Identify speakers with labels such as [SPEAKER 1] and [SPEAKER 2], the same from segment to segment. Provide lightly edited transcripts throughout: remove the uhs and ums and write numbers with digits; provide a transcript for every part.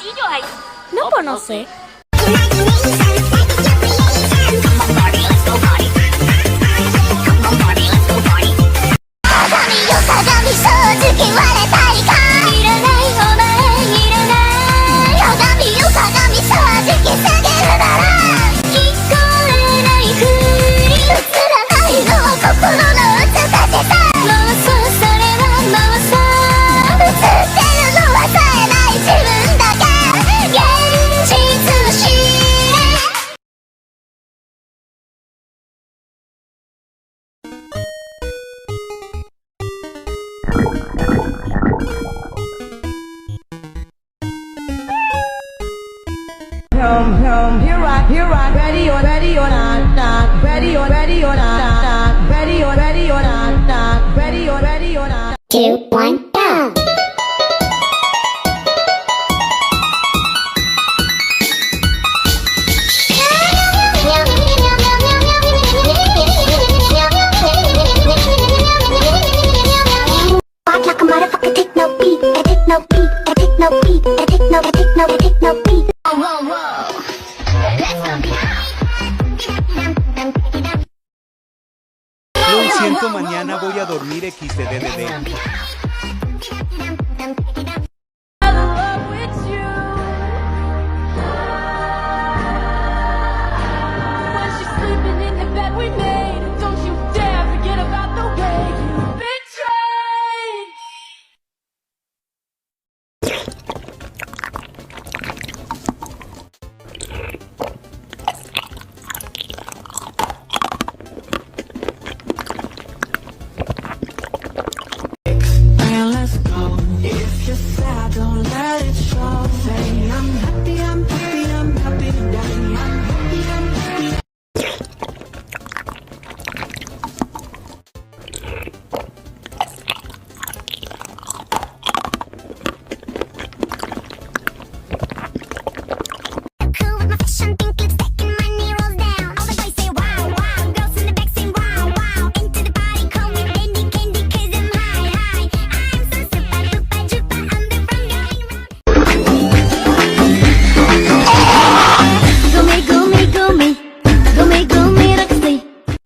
[SPEAKER 1] chiquillos ahí?
[SPEAKER 2] No, pues no sé.
[SPEAKER 3] Here I, ready or not, ready or not, ready or not, ready or not.
[SPEAKER 2] 2, 1, go! Walk like a motherfucker, take no beat, I take no beat, I take no beat, I take no beat. Whoa, whoa.
[SPEAKER 4] Lo siento, mañana voy a dormir XDDD.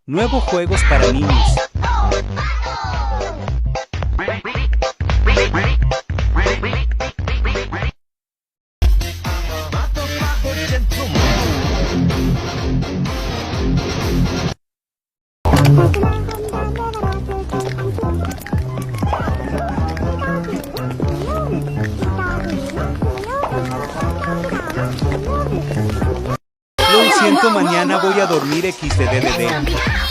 [SPEAKER 4] Nuevos juegos para niños. Lo siento, mañana voy a dormir XDDD.